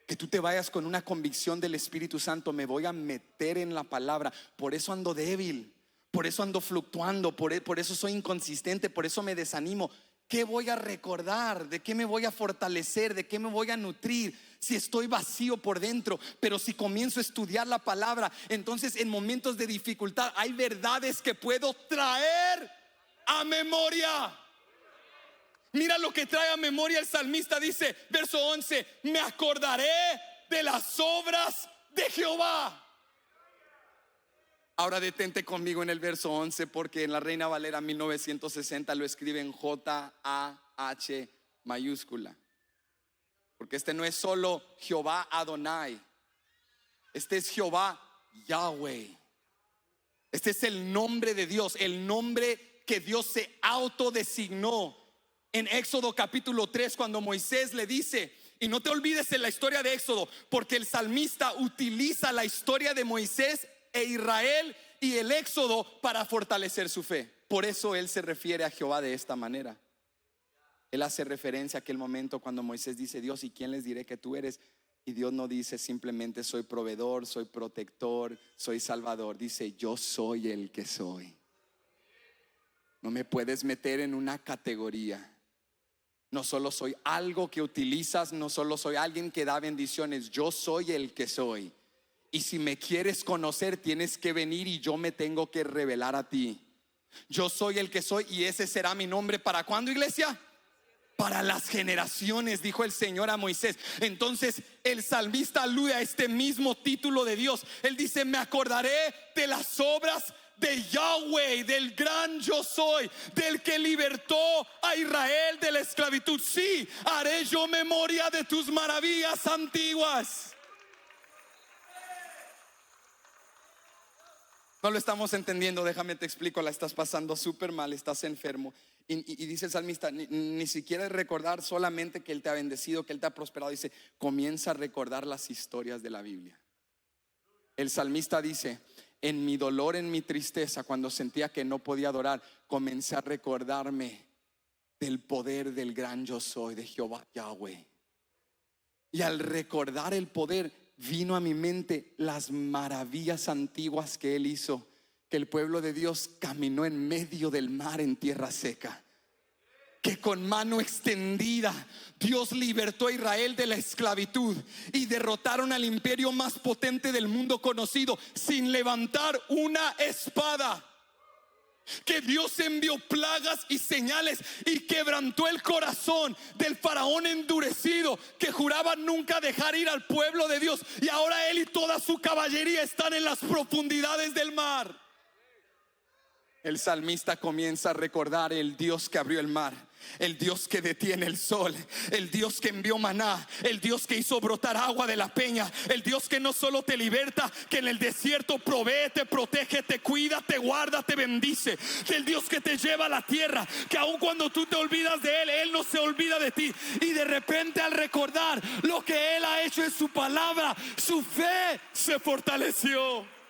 Que tú te vayas con una convicción del Espíritu Santo: me voy a meter en la palabra. Por eso ando débil, por eso ando fluctuando, por eso soy inconsistente, por eso me desanimo. ¿Qué voy a recordar? ¿De qué me voy a fortalecer? ¿De qué me voy a nutrir? Si estoy vacío por dentro. Pero si comienzo a estudiar la palabra, entonces en momentos de dificultad hay verdades que puedo traer a memoria. Mira lo que trae a memoria el salmista. Dice, verso 11: me acordaré de las obras de Jehová. Ahora detente conmigo en el verso 11, porque en la Reina Valera 1960 lo escribe en J-A-H mayúscula. Porque este no es solo Jehová Adonai, este es Jehová Yahweh. Este es el nombre de Dios, el nombre que Dios se autodesignó en Éxodo capítulo 3, cuando Moisés le dice: Y no te olvides en la historia de Éxodo, porque el salmista utiliza la historia de Moisés e Israel y el Éxodo para fortalecer su fe. Por eso él se refiere a Jehová de esta manera. Él hace referencia a aquel momento cuando Moisés dice: Dios, ¿y quién les diré que tú eres? Y Dios no dice simplemente soy proveedor, soy protector, soy salvador. Dice: yo soy el que soy. No me puedes meter en una categoría. No solo soy algo que utilizas, no solo soy alguien que da bendiciones. Yo soy el que soy. Y si me quieres conocer, tienes que venir y yo me tengo que revelar a ti. Yo soy el que soy y ese será mi nombre. ¿Para cuándo, iglesia? Para las generaciones, dijo el Señor a Moisés. Entonces el salmista alude a este mismo título de Dios. Él dice: me acordaré de las obras de Yahweh, del gran yo soy, del que libertó a Israel de la esclavitud. Sí, haré yo memoria de tus maravillas antiguas. No lo estamos entendiendo, déjame te explico. La estás pasando súper mal, estás enfermo. Y dice el salmista: ni siquiera recordar solamente que Él te ha bendecido, que Él te ha prosperado. Dice: comienza a recordar las historias de la Biblia. El salmista dice: en mi dolor, en mi tristeza, cuando sentía que no podía adorar, comencé a recordarme del poder del gran yo soy, de Jehová Yahweh. Y al recordar el poder, vino a mi mente las maravillas antiguas que Él hizo. Que el pueblo de Dios caminó en medio del mar en tierra seca. Que con mano extendida Dios libertó a Israel de la esclavitud y derrotaron al imperio más potente del mundo conocido sin levantar una espada. Que Dios envió plagas y señales y quebrantó el corazón del faraón endurecido, que juraba nunca dejar ir al pueblo de Dios. Y ahora él y toda su caballería están en las profundidades del mar. El salmista comienza a recordar el Dios que abrió el mar, el Dios que detiene el sol, el Dios que envió maná, el Dios que hizo brotar agua de la peña, el Dios que no solo te liberta, que en el desierto provee, te protege, te cuida, te guarda, te bendice. El Dios que te lleva a la tierra, que aun cuando tú te olvidas de Él, Él no se olvida de ti. Y de repente, al recordar lo que Él ha hecho en su palabra, su fe se fortaleció.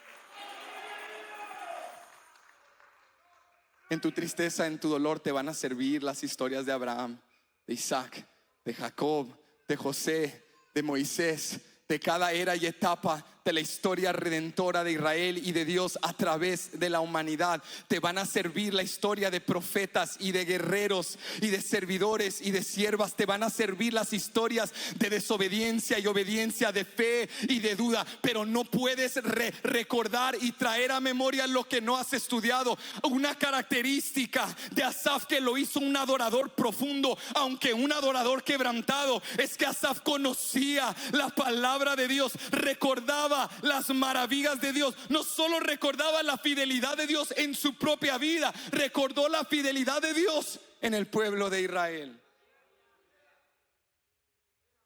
En tu tristeza, en tu dolor, te van a servir las historias de Abraham, de Isaac, de Jacob, de José, de Moisés, de cada era y etapa de la historia redentora de Israel y de Dios a través de la humanidad. Te van a servir la historia de profetas y de guerreros y de servidores y de siervas. Te van a servir las historias de desobediencia y obediencia, de fe y de duda. Pero no puedes recordar y traer a memoria lo que no has estudiado. Una característica de Asaf, que lo hizo un adorador profundo, aunque un adorador quebrantado, es que Asaf conocía la palabra de Dios, recordaba las maravillas de Dios. No solo recordaba la fidelidad de Dios en su propia vida, recordó la fidelidad de Dios en el pueblo de Israel.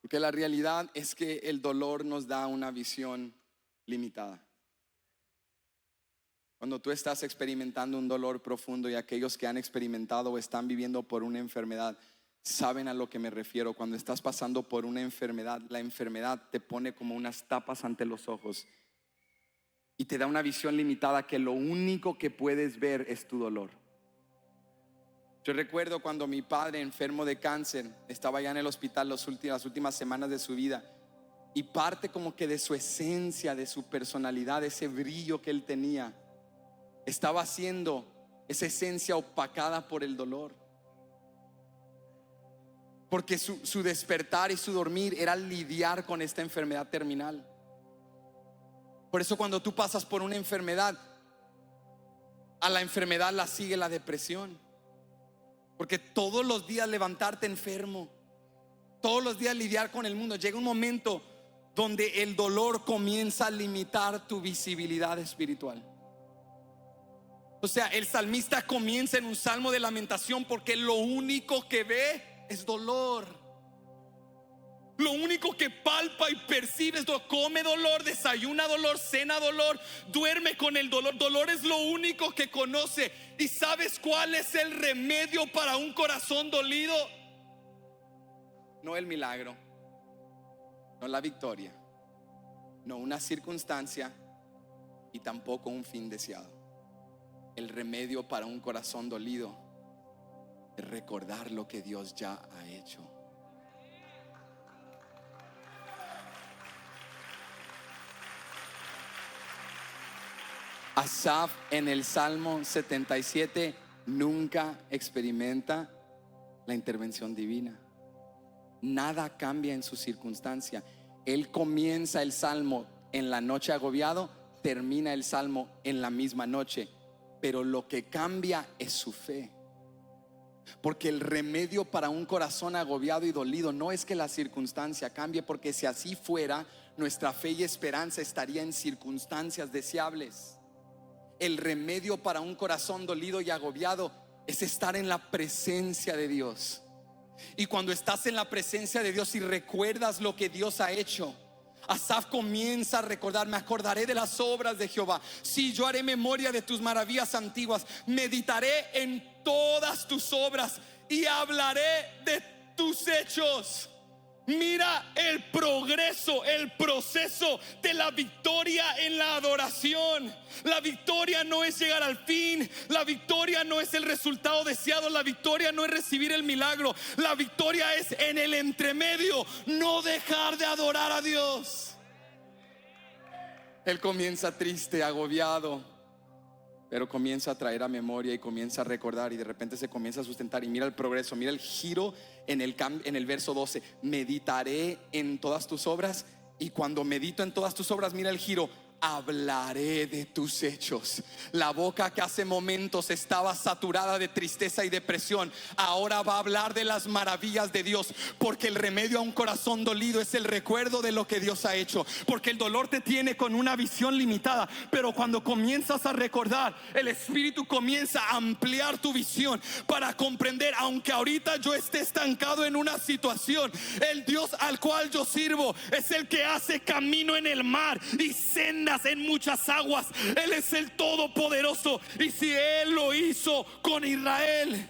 Porque la realidad es que el dolor nos da una visión limitada. Cuando tú estás experimentando un dolor profundo, y aquellos que han experimentado o están viviendo por una enfermedad saben a lo que me refiero. Cuando estás pasando por una enfermedad, la enfermedad te pone como unas tapas ante los ojos y te da una visión limitada, que lo único que puedes ver es tu dolor. Yo recuerdo cuando mi padre, enfermo de cáncer, estaba ya en el hospital las últimas semanas de su vida, y parte como que de su esencia, de su personalidad, ese brillo que él tenía, estaba siendo esa esencia opacada por el dolor. Porque su despertar y su dormir era lidiar con esta enfermedad terminal. Por eso cuando tú pasas por una enfermedad, a la enfermedad la sigue la depresión. Porque todos los días levantarte enfermo, todos los días lidiar con el mundo, llega un momento donde el dolor comienza a limitar tu visibilidad espiritual. O sea, el salmista comienza en un salmo de lamentación porque lo único que ve es dolor. Lo único que palpa y percibe es dolor. Come dolor, desayuna dolor, cena dolor, duerme con el dolor. Dolor es lo único que conoce. ¿Y sabes cuál es el remedio para un corazón dolido? No el milagro, no la victoria, no una circunstancia y tampoco un fin deseado. El remedio para un corazón dolido es recordar lo que Dios ya ha hecho. Asaf en el Salmo 77 nunca experimenta la intervención divina. Nada cambia en su circunstancia. Él comienza el Salmo en la noche agobiado, termina el Salmo en la misma noche. Pero lo que cambia es su fe. Porque el remedio para un corazón agobiado y dolido no es que la circunstancia cambie, porque si así fuera, nuestra fe y esperanza estaría en circunstancias deseables. El remedio para un corazón dolido y agobiado es estar en la presencia de Dios. Y cuando estás en la presencia de Dios y recuerdas lo que Dios ha hecho, Asaf comienza a recordar: me acordaré de las obras de Jehová. Sí, yo haré memoria de tus maravillas antiguas. Meditaré en todas tus obras y hablaré de tus hechos. Mira el progreso, el proceso de la victoria en la adoración. La victoria no es llegar al fin. La victoria no es el resultado deseado. La victoria no es recibir el milagro. La victoria es en el entremedio, no dejar de adorar a Dios. Él comienza triste, agobiado, pero comienza a traer a memoria y comienza a recordar, y de repente se comienza a sustentar. Y mira el progreso, mira el giro en el verso 12. Meditaré en todas tus obras. Y cuando medito en todas tus obras, mira el giro: hablaré de tus hechos. La boca que hace momentos estaba saturada de tristeza y depresión, ahora va a hablar de las maravillas de Dios. Porque el remedio a un corazón dolido es el recuerdo de lo que Dios ha hecho. Porque el dolor te tiene con una visión limitada, pero cuando comienzas a recordar, el Espíritu comienza a ampliar tu visión para comprender: aunque ahorita yo esté estancado en una situación, el Dios al cual yo sirvo es el que hace camino en el mar y sendas en muchas aguas. Él es el Todopoderoso, y si Él lo hizo con Israel,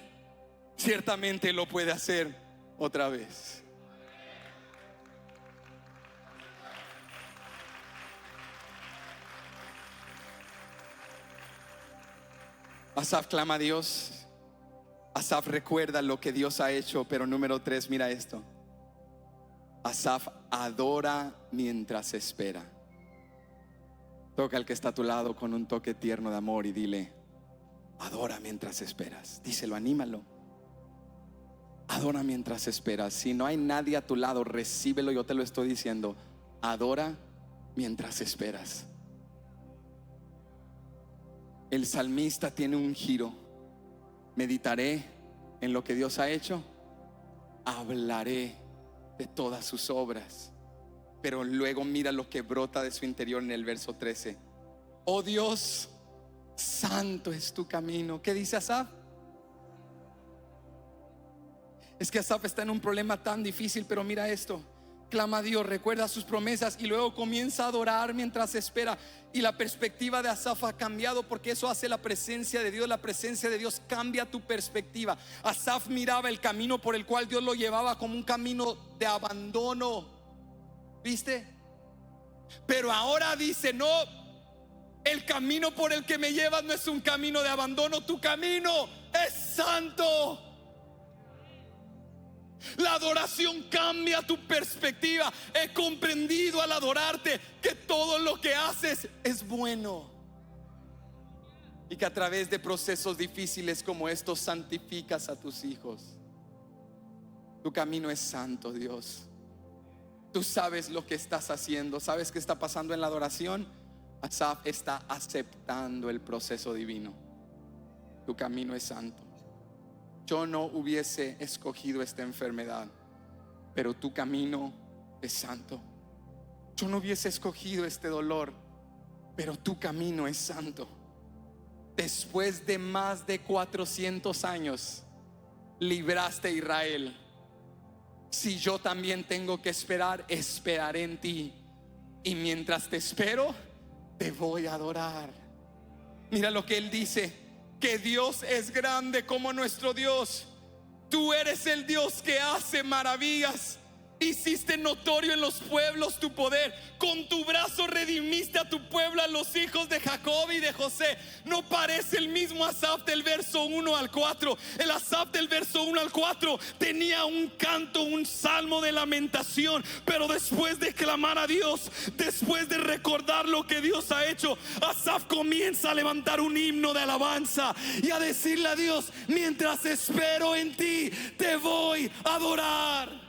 ciertamente lo puede hacer otra vez. Asaf clama a Dios. Asaf recuerda lo que Dios ha hecho. Pero número 3, mira esto: Asaf adora mientras espera. Toca al que está a tu lado con un toque tierno de amor y dile: adora mientras esperas. Díselo, anímalo. Adora mientras esperas. Si no hay nadie a tu lado, recíbelo, yo te lo estoy diciendo. Adora mientras esperas. El salmista tiene un giro: meditaré en lo que Dios ha hecho, hablaré de todas sus obras. Pero luego mira lo que brota de su interior en el verso 13: oh Dios, santo es tu camino. ¿Qué dice Asaf? Es que Asaf está en un problema tan difícil, pero mira esto: clama a Dios, recuerda sus promesas y luego comienza a adorar mientras espera. Y la perspectiva de Asaf ha cambiado, porque eso hace la presencia de Dios. La presencia de Dios cambia tu perspectiva. Asaf miraba el camino por el cual Dios lo llevaba como un camino de abandono, ¿viste? Pero ahora dice: no, el camino por el que me llevas no es un camino de abandono. Tu camino es santo. La adoración cambia tu perspectiva. He comprendido al adorarte que todo lo que haces es bueno, y que a través de procesos difíciles como estos santificas a tus hijos. Tu camino es santo, Dios. Tú sabes lo que estás haciendo. ¿Sabes qué está pasando en la adoración? Asaf está aceptando el proceso divino. Tu camino es santo. Yo no hubiese escogido esta enfermedad, pero tu camino es santo. Yo no hubiese escogido este dolor, pero tu camino es santo. Después de más de 400 años, libraste a Israel. Si yo también tengo que esperar, esperaré en ti. Y mientras te espero, te voy a adorar. Mira lo que él dice: que Dios es grande como nuestro Dios. Tú eres el Dios que hace maravillas hiciste notorio en los pueblos tu poder. Con tu brazo redimiste a tu pueblo, a los hijos de Jacob y de José. No parece el mismo Asaf del verso 1 al 4. El Asaf del verso 1 al 4 tenía un canto, un salmo de lamentación, pero después de clamar a Dios, después de recordar lo que Dios ha hecho, Asaf comienza a levantar un himno de alabanza y a decirle a Dios: mientras espero en ti, te voy a adorar.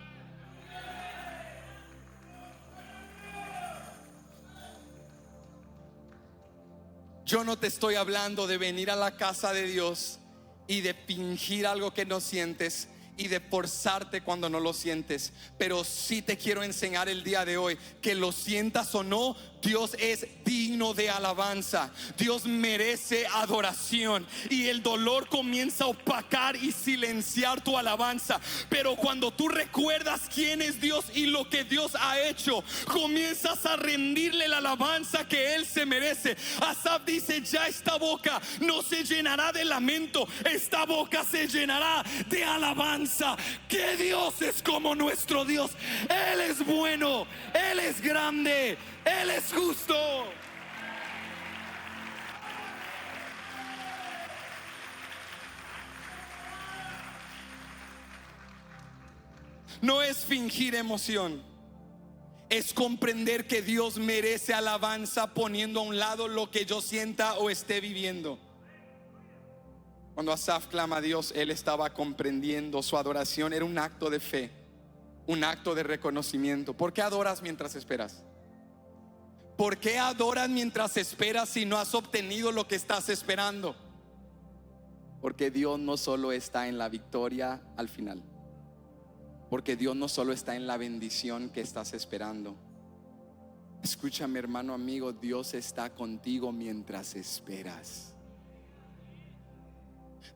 Yo no te estoy hablando de venir a la casa de Dios y de fingir algo que no sientes y de forzarte cuando no lo sientes, pero sí te quiero enseñar el día de hoy que lo sientas o no, Dios es digno de alabanza. Dios merece adoración, y el dolor comienza a opacar y silenciar tu alabanza. Pero cuando tú recuerdas quién es Dios y lo que Dios ha hecho, comienzas a rendirle la alabanza que Él se merece. Asaf dice: ya esta boca no se llenará de lamento, esta boca se llenará de alabanza. Que Dios es como nuestro Dios. Él es bueno, Él es grande, Él es justo. No es fingir emoción, es comprender que Dios merece alabanza, poniendo a un lado lo que yo sienta o esté viviendo. Cuando Asaf clama a Dios, él estaba comprendiendo. Su adoración era un acto de fe, un acto de reconocimiento. ¿Por qué adoras mientras esperas? ¿Por qué adoras mientras esperas si no has obtenido lo que estás esperando? Porque Dios no solo está en la victoria al final, porque Dios no solo está en la bendición que estás esperando. Escúchame, hermano, amigo, Dios está contigo mientras esperas.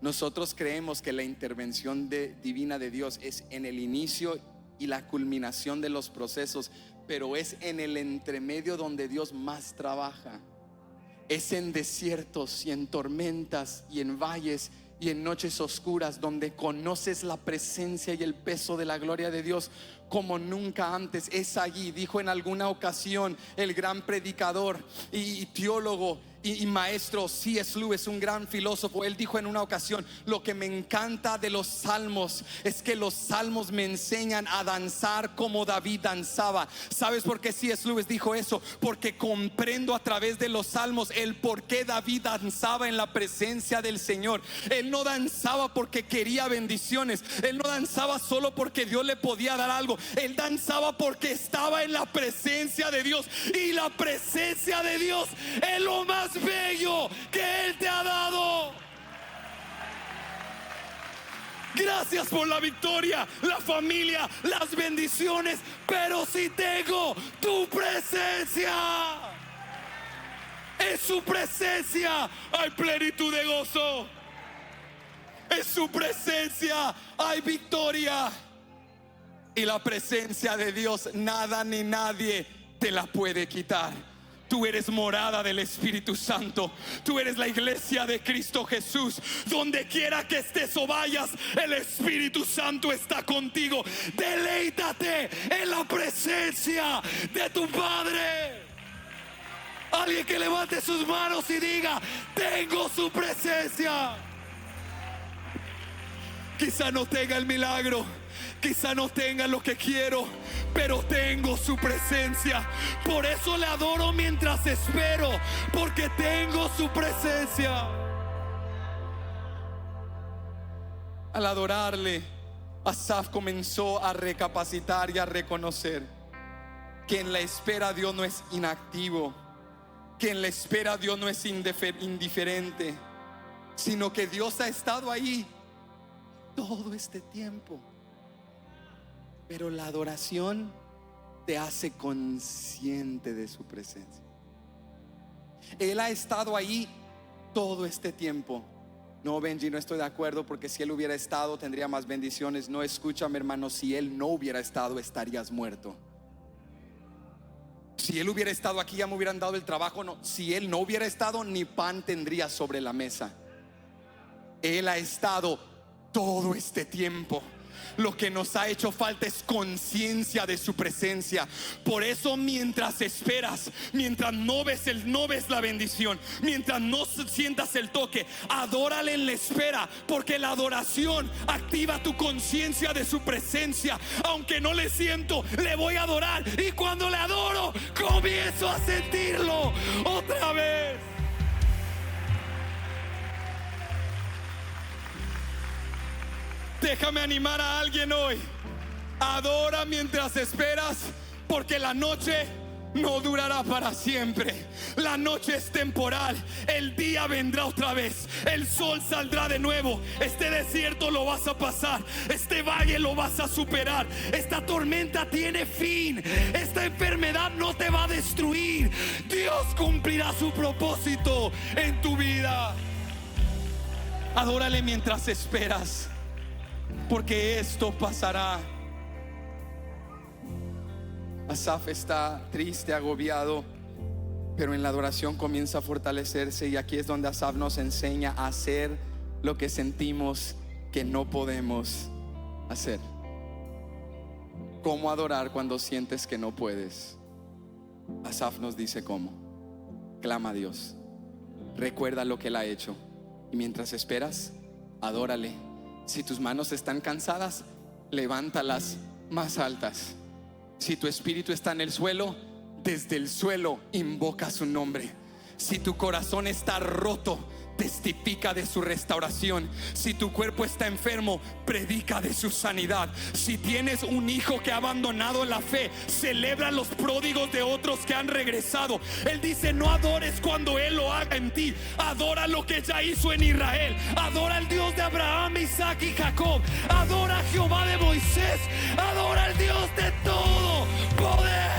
Nosotros creemos que la intervención divina de Dios es en el inicio y la culminación de los procesos, pero es en el entremedio donde Dios más trabaja. Es en desiertos y en tormentas y en valles y en noches oscuras donde conoces la presencia y el peso de la gloria de Dios como nunca antes. Es allí, dijo en alguna ocasión el gran predicador y teólogo y maestro C.S. Lewis, un gran filósofo. Él dijo en una ocasión: lo que me encanta de los salmos es que los salmos me enseñan a danzar como David danzaba. ¿Sabes por qué C.S. Lewis dijo eso? Porque comprendo a través de los salmos el por qué David danzaba en la presencia del Señor. Él no danzaba porque quería bendiciones, él no danzaba solo porque Dios le podía dar algo, él danzaba porque estaba en la presencia de Dios. Y la presencia de Dios es lo más bello que Él te ha dado. Gracias por la victoria, la familia, las bendiciones, pero si tengo tu presencia, en su presencia hay plenitud de gozo, en su presencia hay victoria. Y la presencia de Dios, nada ni nadie te la puede quitar. Tú eres morada del Espíritu Santo. Tú eres la iglesia de Cristo Jesús. Donde quiera que estés o vayas, el Espíritu Santo está contigo. Deleítate en la presencia de tu Padre. Alguien que levante sus manos y diga: tengo su presencia. Quizá no tenga el milagro, quizá no tenga lo que quiero, pero tengo su presencia. Por eso le adoro mientras espero, porque tengo su presencia. Al adorarle, Asaf comenzó a recapacitar y a reconocer que en la espera Dios no es inactivo, que en la espera Dios no es indiferente, sino que Dios ha estado ahí todo este tiempo. Pero la adoración te hace consciente de su presencia. Él ha estado ahí todo este tiempo. No, Benji, no estoy de acuerdo, porque si Él hubiera estado tendría más bendiciones. No, escúchame, hermano, si Él no hubiera estado estarías muerto. Si Él hubiera estado aquí ya me hubieran dado el trabajo. No, si Él no hubiera estado ni pan tendría sobre la mesa. Él ha estado todo este tiempo. Lo que nos ha hecho falta es conciencia de su presencia. Por eso mientras esperas, mientras no ves la bendición, mientras no sientas el toque, adórale en la espera, porque la adoración activa tu conciencia de su presencia. Aunque no le siento, le voy a adorar, y cuando le adoro comienzo a sentirlo otra vez. Déjame animar a alguien hoy. Adora mientras esperas, porque la noche no durará para siempre. La noche es temporal. El día vendrá otra vez. El sol saldrá de nuevo. Este desierto lo vas a pasar. Este valle lo vas a superar. Esta tormenta tiene fin. Esta enfermedad no te va a destruir. Dios cumplirá su propósito en tu vida. Adórale mientras esperas, porque esto pasará. Asaf está triste, agobiado, pero en la adoración comienza a fortalecerse. Y aquí es donde Asaf nos enseña a hacer lo que sentimos que no podemos hacer. ¿Cómo adorar cuando sientes que no puedes? Asaf nos dice cómo. Clama a Dios, recuerda lo que Él ha hecho, y mientras esperas, adórale. Si tus manos están cansadas, levántalas más altas. Si tu espíritu está en el suelo, desde el suelo invoca su nombre. Si tu corazón está roto, testifica de su restauración. Si tu cuerpo está enfermo, predica de su sanidad. Si tienes un hijo que ha abandonado la fe, celebra los pródigos de otros que han regresado. Él dice: no adores cuando Él lo haga en ti, adora lo que ya hizo en Israel. Adora al Dios de Abraham, Isaac y Jacob. Adora a Jehová de Moisés. Adora al Dios de todo poder.